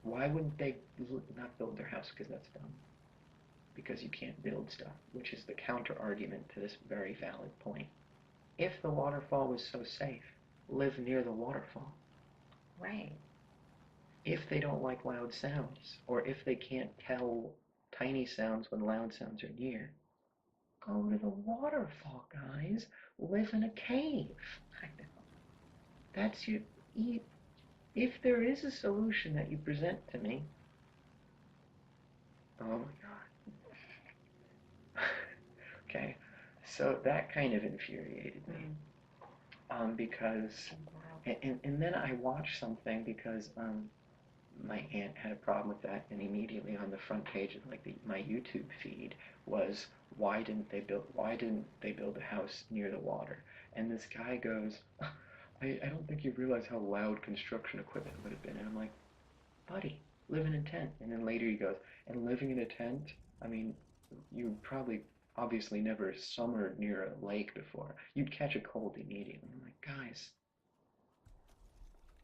[SPEAKER 1] Why wouldn't they not build their house? Because that's dumb. Because you can't build stuff, which is the counter argument to this very valid point. If the waterfall was so safe, live near the waterfall.
[SPEAKER 2] Right.
[SPEAKER 1] If they don't like loud sounds, or if they can't tell tiny sounds when loud sounds are near, go to the waterfall, guys. Live in a cave.
[SPEAKER 2] I know.
[SPEAKER 1] That's your. If there is a solution that you present to me, oh my god. Okay, so that kind of infuriated me. Because, and then I watched something because my aunt had a problem with that, and immediately on the front page of like my YouTube feed was why didn't they build a house near the water? And this guy goes, I don't think you realize how loud construction equipment would have been. And I'm like, buddy, live in a tent. And then later he goes, and living in a tent, I mean, you probably obviously never summered near a lake before. You'd catch a cold immediately. I'm like, guys,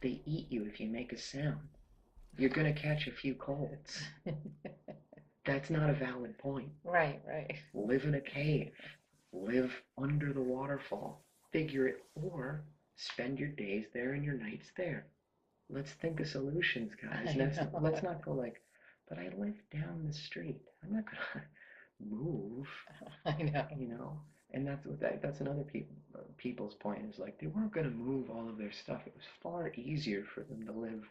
[SPEAKER 1] they eat you if you make a sound. You're gonna catch a few colds. That's not a valid point.
[SPEAKER 2] Right, right.
[SPEAKER 1] Live in a cave. Live under the waterfall. Figure it, or spend your days there and your nights there. Let's think of solutions, guys. Let's not go like, but I live down the street. I'm not gonna move,
[SPEAKER 2] I know.
[SPEAKER 1] you know. And that's another people's point is like they weren't gonna move all of their stuff. It was far easier for them to live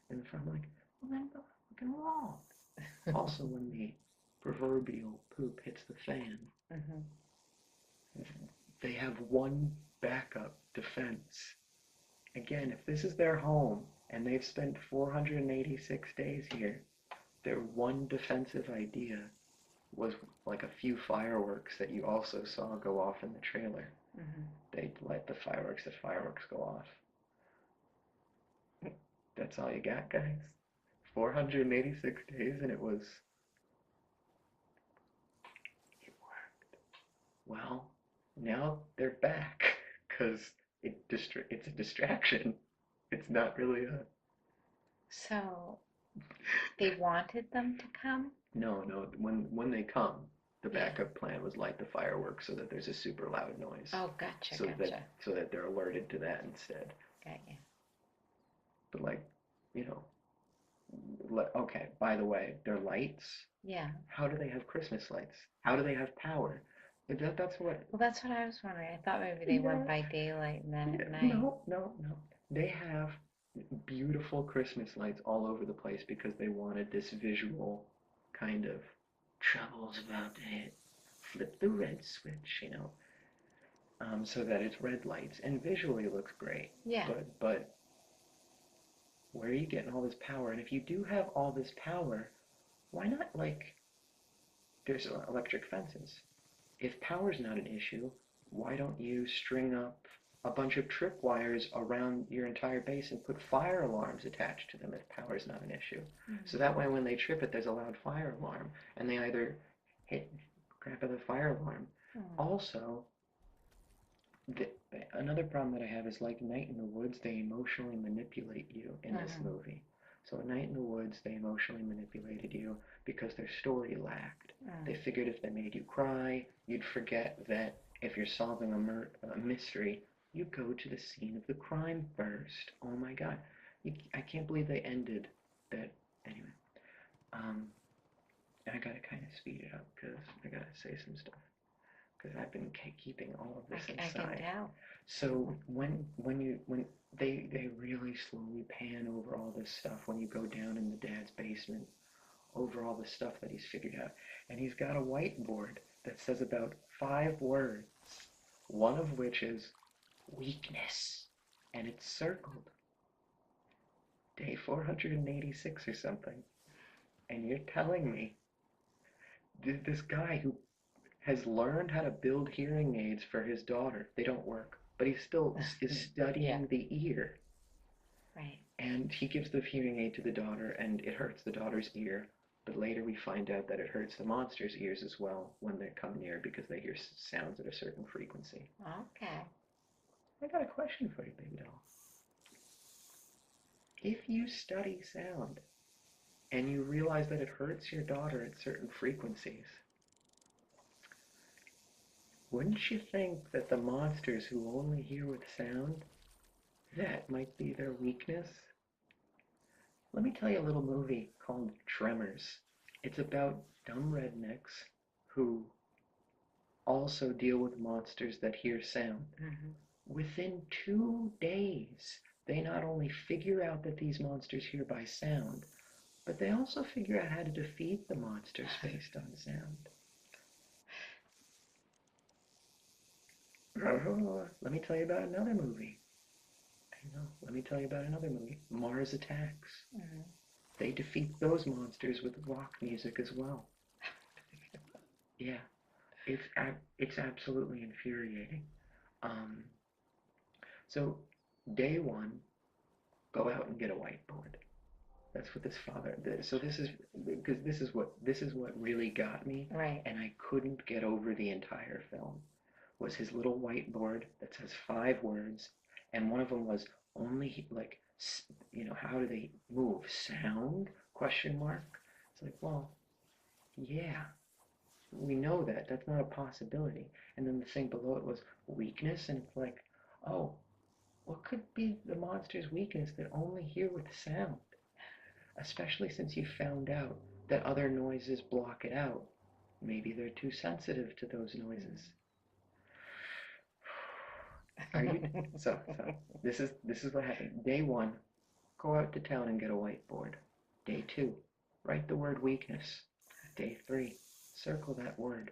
[SPEAKER 1] in the front. I'm like, well then build a fucking wall. Also, when the proverbial poop hits the fan,
[SPEAKER 2] Mm-hmm.
[SPEAKER 1] they have one backup defense. Again, if this is their home and they've spent 486 days here, their one defensive idea was like a few fireworks that you also saw go off in the trailer.
[SPEAKER 2] Mm-hmm.
[SPEAKER 1] They'd let the fireworks go off. That's all you got, guys. 486 days and it worked. Well, now they're back because it's a distraction. It's not really a.
[SPEAKER 2] So they wanted them to come?
[SPEAKER 1] No, no. When they come, the
[SPEAKER 2] Yeah.
[SPEAKER 1] backup plan was light the fireworks so that there's a super loud noise.
[SPEAKER 2] Oh, gotcha,
[SPEAKER 1] so
[SPEAKER 2] gotcha.
[SPEAKER 1] that they're alerted to that instead.
[SPEAKER 2] Got you.
[SPEAKER 1] But like, you know, okay. By the way, their lights.
[SPEAKER 2] Yeah.
[SPEAKER 1] How do they have Christmas lights? How do they have power? That's what.
[SPEAKER 2] Well, that's what I was wondering. I thought maybe they went by daylight and then at night.
[SPEAKER 1] No, no, no. They have beautiful Christmas lights all over the place because they wanted this visual kind of trouble's about to hit. Flip the red switch, so that it's red lights and visually looks great.
[SPEAKER 2] Yeah.
[SPEAKER 1] But where are you getting all this power? And if you do have all this power, why not, like, there's electric fences. If power's not an issue, why don't you string up a bunch of tripwires around your entire base and put fire alarms attached to them if power's not an issue? So that way when they trip it, there's a loud fire alarm, and they either hit crap of the fire alarm. Also, the, another problem that I have is like Night in the Woods, they emotionally manipulate you in this movie. So in Night in the Woods, they emotionally manipulated you because their story lacked. They figured if they made you cry, you'd forget that if you're solving a mystery, you go to the scene of the crime first. Oh my God. I can't believe they ended that. Anyway, um, I gotta kind of speed it up because I gotta say some stuff because I've been keeping all of this
[SPEAKER 2] I can
[SPEAKER 1] inside.
[SPEAKER 2] tell.
[SPEAKER 1] So when they really slowly pan over all this stuff when you go down in the dad's basement, over all the stuff that he's figured out, and he's got a whiteboard that says about 5 words, one of which is weakness, and it's circled. Day 486 or something. And you're telling me this guy who has learned how to build hearing aids for his daughter. They don't work, but he still is studying the ear.
[SPEAKER 2] Right.
[SPEAKER 1] And he gives the hearing aid to the daughter, and it hurts the daughter's ear. But later we find out that it hurts the monster's ears as well when they come near because they hear sounds at a certain frequency.
[SPEAKER 2] Okay.
[SPEAKER 1] I got a question for you, baby doll. If you study sound and you realize that it hurts your daughter at certain frequencies, wouldn't you think that the monsters who only hear with sound, that might be their weakness? Let me tell you a little movie called Tremors. It's about dumb rednecks who also deal with monsters that hear sound. Within 2 days, they not only figure out that these monsters hear by sound, but they also figure out how to defeat the monsters based on sound. Let me tell you about another movie. I know. Let me tell you about another movie. Mars Attacks. They defeat those monsters with rock music as well. Yeah, it's absolutely infuriating. Um, so day one, go out and get a whiteboard. That's what this father. So this is because this is what really got me,
[SPEAKER 2] Right.
[SPEAKER 1] and I couldn't get over the entire film. Was his little whiteboard that says 5 words, and one of them was only like, how do they move? Sound? Question mark. It's like, well, yeah, we know that. That's not a possibility. And then the thing below it was weakness, and it's like, oh, what could be the monster's weakness that only hear with sound? Especially since you found out that other noises block it out. Maybe they're too sensitive to those noises. Are you? So this is what happened. Day one, go out to town and get a whiteboard. Day two, write the word weakness. Day three, circle that word.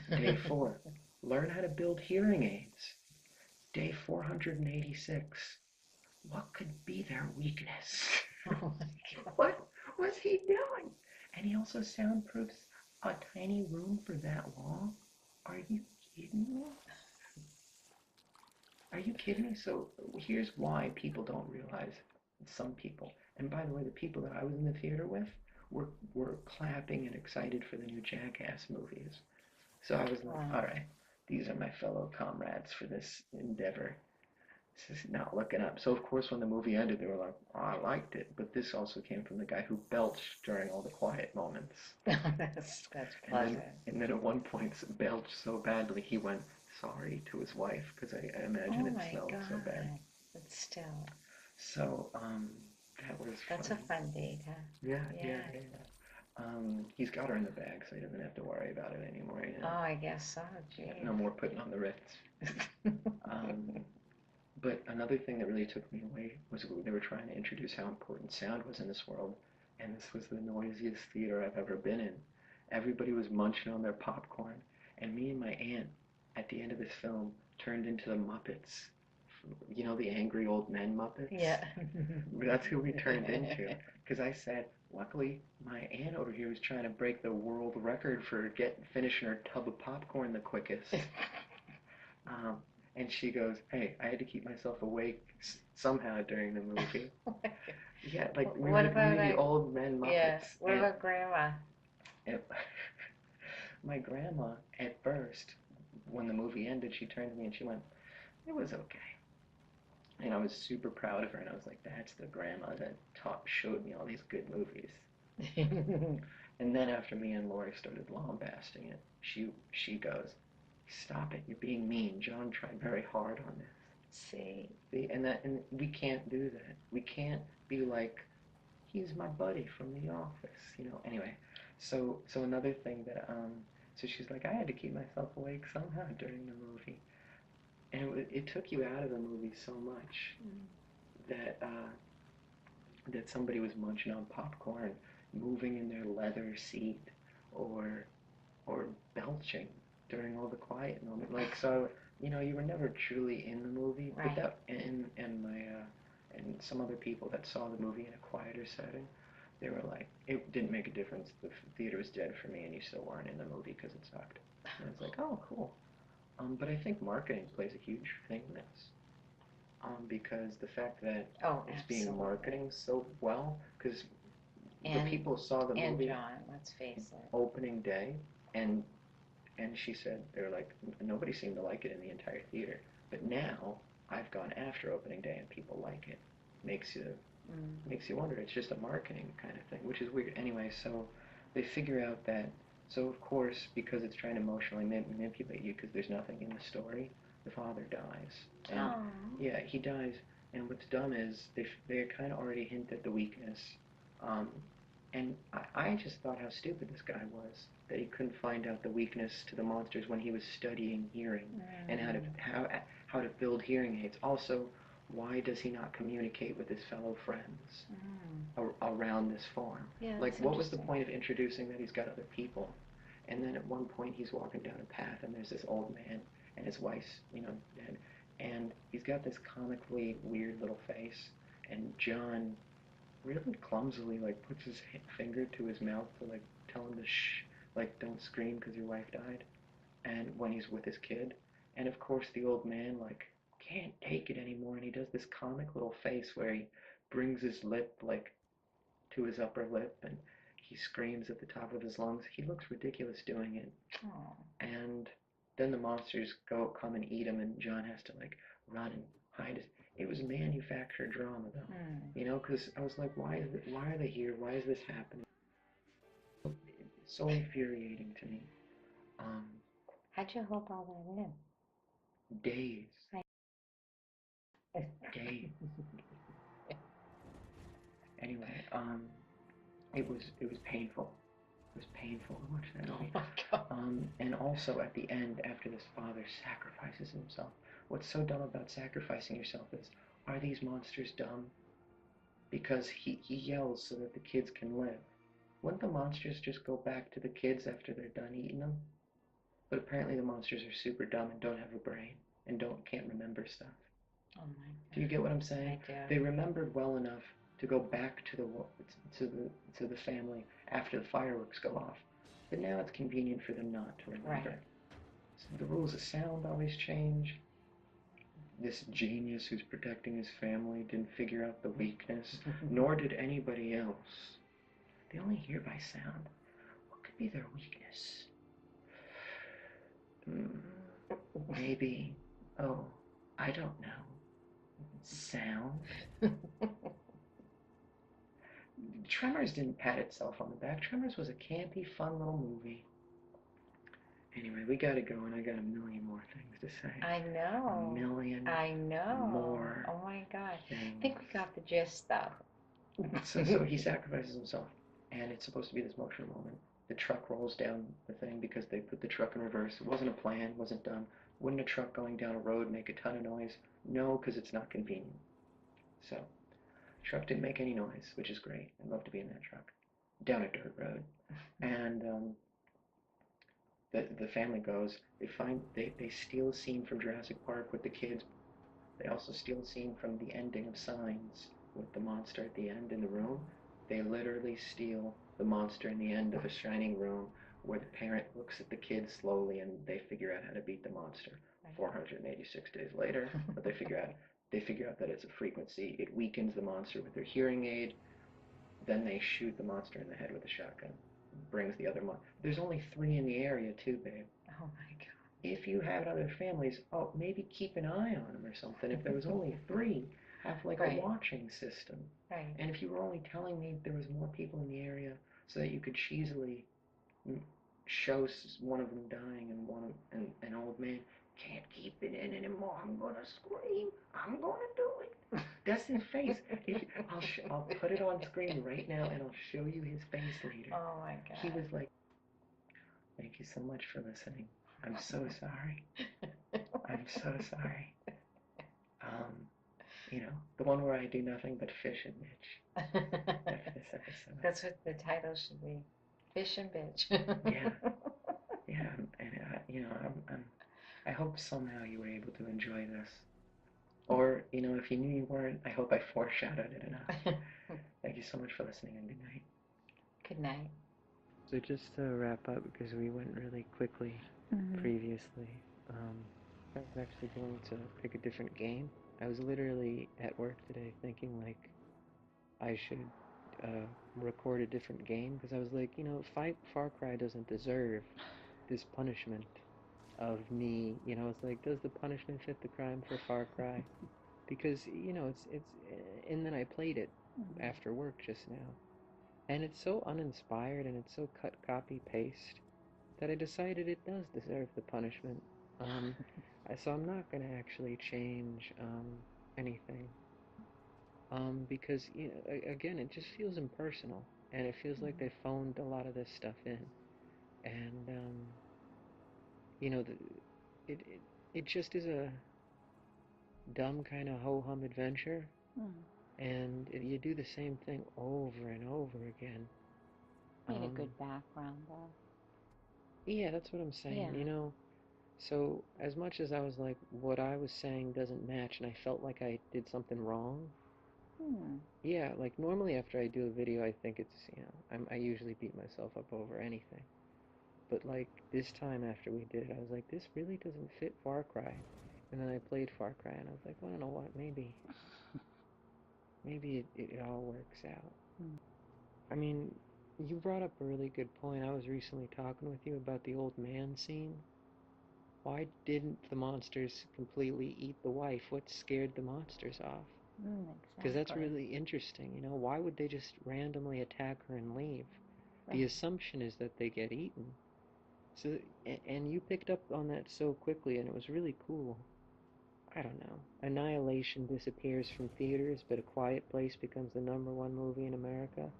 [SPEAKER 1] Day four, learn how to build hearing aids. Day 486, what could be their weakness?
[SPEAKER 2] Oh my God.
[SPEAKER 1] What was he doing? And he also soundproofs a tiny room for that long? Are you kidding me? Are you kidding me? So here's why people don't realize, some people, and by the way, the people that I was in the theater with were clapping and excited for the new Jackass movies. So I was like, all right, these are my fellow comrades for this endeavor. This is not looking up. So of course when the movie ended, they were like, oh, I liked it. But this also came from the guy who belched during all the quiet moments.
[SPEAKER 2] That's pleasant.
[SPEAKER 1] And then at one point belched so badly he went sorry to his wife because I imagine it smelled so bad.
[SPEAKER 2] But still.
[SPEAKER 1] So that was
[SPEAKER 2] That's
[SPEAKER 1] fun.
[SPEAKER 2] a fun date, huh?
[SPEAKER 1] Yeah. He's got her in the bag, so he doesn't have to worry about it anymore.
[SPEAKER 2] Oh, I guess so. Gee.
[SPEAKER 1] No more putting on the Ritz. But another thing that really took me away was they were trying to introduce how important sound was in this world, and this was the noisiest theater I've ever been in. Everybody was munching on their popcorn, and me and my aunt, at the end of this film, turned into the Muppets you know, the angry old men Muppets.
[SPEAKER 2] Yeah.
[SPEAKER 1] That's who we turned into. Because I said, luckily, my aunt over here was trying to break the world record for finishing her tub of popcorn the quickest. Um, and she goes, "Hey, I had to keep myself awake somehow during the movie." Yeah, like
[SPEAKER 2] What
[SPEAKER 1] we
[SPEAKER 2] about
[SPEAKER 1] were the old men
[SPEAKER 2] yeah,
[SPEAKER 1] Muppets,
[SPEAKER 2] what about grandma?
[SPEAKER 1] and my grandma at first, when the movie ended, she turned to me and she went, "It was okay." And I was super proud of her, and I was like, "That's the grandma that showed me all these good movies." And then after me and Lori started lambasting it, she goes, "Stop it! You're being mean. John tried very hard on this."
[SPEAKER 2] See,
[SPEAKER 1] See, and we can't do that. We can't be like, "He's my buddy from the office," you know. Anyway, so another thing that so she's like, "I had to keep myself awake somehow during the movie," and it took you out of the movie so much that that somebody was munching on popcorn, moving in their leather seat, or or belching during all the quiet moment. Like so, you know, you were never truly in the movie. But
[SPEAKER 2] right.
[SPEAKER 1] that and my and some other people that saw the movie in a quieter setting, they were like, it didn't make a difference. The theater was dead for me, and you still weren't in the movie because it sucked. And it's like, oh, cool. But I think marketing plays a huge thing in this. Because the fact that
[SPEAKER 2] Oh,
[SPEAKER 1] it's being
[SPEAKER 2] absolutely.
[SPEAKER 1] marketing so well, because the
[SPEAKER 2] And
[SPEAKER 1] people saw the
[SPEAKER 2] and
[SPEAKER 1] movie
[SPEAKER 2] John, let's face it.
[SPEAKER 1] opening day, and she said they're like nobody seemed to like it in the entire theater. But now I've gone after opening day and people like it. Makes you makes you wonder. It's just a marketing kind of thing, which is weird. Anyway, so they figure out that so of course because it's trying to emotionally manipulate you because there's nothing in the story, the father dies, and
[SPEAKER 2] Oh,
[SPEAKER 1] yeah, he dies. And what's dumb is they kind of already hint at the weakness, um, and I just thought how stupid this guy was that he couldn't find out the weakness to the monsters when he was studying hearing and how to build hearing aids. Also, why does he not communicate with his fellow friends around this farm?
[SPEAKER 2] yeah,
[SPEAKER 1] Like,
[SPEAKER 2] that's
[SPEAKER 1] what was the
[SPEAKER 2] interesting.
[SPEAKER 1] point of introducing that he's got other people? And then at one point he's walking down a path and there's this old man and his wife's, you know, dead. And he's got this comically weird little face. And John really clumsily like puts his finger to his mouth to like tell him to shh, like don't scream because your wife died. And when he's with his kid, and of course the old man like can't take it anymore, and he does this comic little face where he brings his lip like to his upper lip and he screams at the top of his lungs. He looks ridiculous doing it,
[SPEAKER 2] Oh,
[SPEAKER 1] and then the monsters come and eat him, and John has to like run and hide. It was manufactured drama though, you know, because I was like, why are they here? Why is this happening? It's so infuriating to me. Um,
[SPEAKER 2] how'd you hold all that
[SPEAKER 1] days,
[SPEAKER 2] in?
[SPEAKER 1] days. Anyway, it was painful. It was painful to watch that
[SPEAKER 2] Oh
[SPEAKER 1] movie.
[SPEAKER 2] my God.
[SPEAKER 1] And also at the end, after this father sacrifices himself, what's so dumb about sacrificing yourself is, are these monsters dumb? Because he yells so that the kids can live. Wouldn't the monsters just go back to the kids after they're done eating them? But apparently the monsters are super dumb and don't have a brain and can't remember stuff.
[SPEAKER 2] Oh my
[SPEAKER 1] Do you
[SPEAKER 2] God.
[SPEAKER 1] get what I'm saying?
[SPEAKER 2] I do.
[SPEAKER 1] They remembered well enough to go back to the family after the fireworks go off. But now it's convenient for them not to remember.
[SPEAKER 2] Right.
[SPEAKER 1] So the rules of sound always change. This genius who's protecting his family didn't figure out the weakness, nor did anybody else. They only hear by sound. What could be their weakness? Hmm, maybe, oh, I don't know. Sound? Tremors didn't pat itself on the back. Tremors was a campy, fun little movie. Anyway, we gotta go, and I got a million more things to say.
[SPEAKER 2] I
[SPEAKER 1] A
[SPEAKER 2] know.
[SPEAKER 1] million
[SPEAKER 2] I know.
[SPEAKER 1] more
[SPEAKER 2] Oh my God. I
[SPEAKER 1] things.
[SPEAKER 2] think we got the gist though.
[SPEAKER 1] So he sacrifices himself, and it's supposed to be this emotional moment. The truck rolls down the thing because they put the truck in reverse. It wasn't a plan, wasn't done. Wouldn't a truck going down a road make a ton of noise? No, because it's not convenient. So, truck didn't make any noise, which is great. I'd love to be in that truck. Down a dirt road. And the family goes, they steal a scene from Jurassic Park with the kids They also steal a scene from the ending of Signs with the monster at the end in the room. They literally steal the monster in the end of A Shining Room where the parent looks at the kid slowly and they figure out how to beat the monster. 486 days later, but they figure out that it's a frequency. It weakens the monster with their hearing aid. Then they shoot the monster in the head with a shotgun. Brings the other monster. There's only 3 in the area too, babe.
[SPEAKER 2] Oh my God.
[SPEAKER 1] If you had other families, oh, maybe keep an eye on them or something. If there was only 3, have like a
[SPEAKER 2] Right.
[SPEAKER 1] watching system.
[SPEAKER 2] Right.
[SPEAKER 1] And if you were only telling me there was more people in the area so that you could cheesily show one of them dying and an old man can't keep it in anymore. I'm gonna scream. I'm gonna do it. That's his face. I'll put it on screen right now and I'll show you his face later.
[SPEAKER 2] Oh my God.
[SPEAKER 1] He was like, "Thank you so much for listening. I'm so sorry. I'm so sorry." You know, the one where I do nothing but fish and bitch. That's this episode.
[SPEAKER 2] That's what the title should be. Fish and bitch.
[SPEAKER 1] Yeah, yeah, and you know, I hope somehow you were able to enjoy this. Or, you know, if you knew you weren't, I hope I foreshadowed it enough. Thank you so much for listening and good night.
[SPEAKER 2] Good night.
[SPEAKER 1] So just to wrap up, because we went really quickly previously, I was actually going to pick a different game. I was literally at work today thinking like I should record a different game because I was like, you know, Far Cry doesn't deserve this punishment of me. You know, it's like, does the punishment fit the crime for Far Cry? Because you know, and then I played it after work just now, and it's so uninspired and it's so cut, copy, paste that I decided it does deserve the punishment. So I'm not gonna actually change anything. Because you know, again, it just feels impersonal, and it feels like they phoned a lot of this stuff in, and you know, it just is a dumb kind of ho hum adventure, and you do the same thing over and over again.
[SPEAKER 2] Need a good background though.
[SPEAKER 1] Yeah, that's what I'm saying.
[SPEAKER 2] Yeah.
[SPEAKER 1] You know, so as much as I was like, what I was saying doesn't match, and I felt like I did something wrong. Yeah, like normally after I do a video, I think it's, you know, I usually beat myself up over anything. But like this time after we did it, I was like, this really doesn't fit Far Cry. And then I played Far Cry and I was like, well, I don't know what, maybe it all works out. I mean, you brought up a really good point. I was recently talking with you about the old man scene. Why didn't the monsters completely eat the wife? What scared the monsters off? Because that's really interesting, you know. Why would they just randomly attack her and leave? Right. The assumption is that they get eaten. So, and you picked up on that so quickly, and it was really cool. I don't know. Annihilation disappears from theaters, but A Quiet Place becomes the #1 movie in America.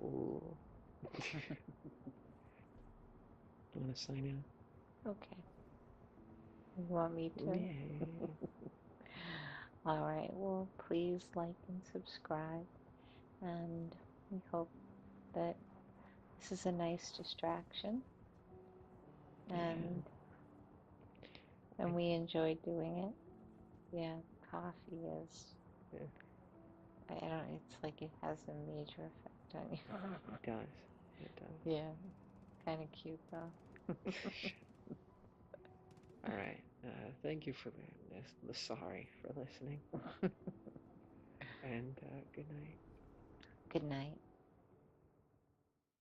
[SPEAKER 1] Ooh. You want to sign out?
[SPEAKER 2] Okay. You want me to?
[SPEAKER 1] Yeah.
[SPEAKER 2] All right. Well, please like and subscribe. And we hope that this is a nice distraction. And we enjoy doing it. Yeah, coffee is.
[SPEAKER 1] Yeah.
[SPEAKER 2] I don't. It's like it has a major effect on you.
[SPEAKER 1] It does. It does.
[SPEAKER 2] Yeah. Kind of cute though.
[SPEAKER 1] All right. Thank you for sorry for listening. And good night.
[SPEAKER 2] Good night.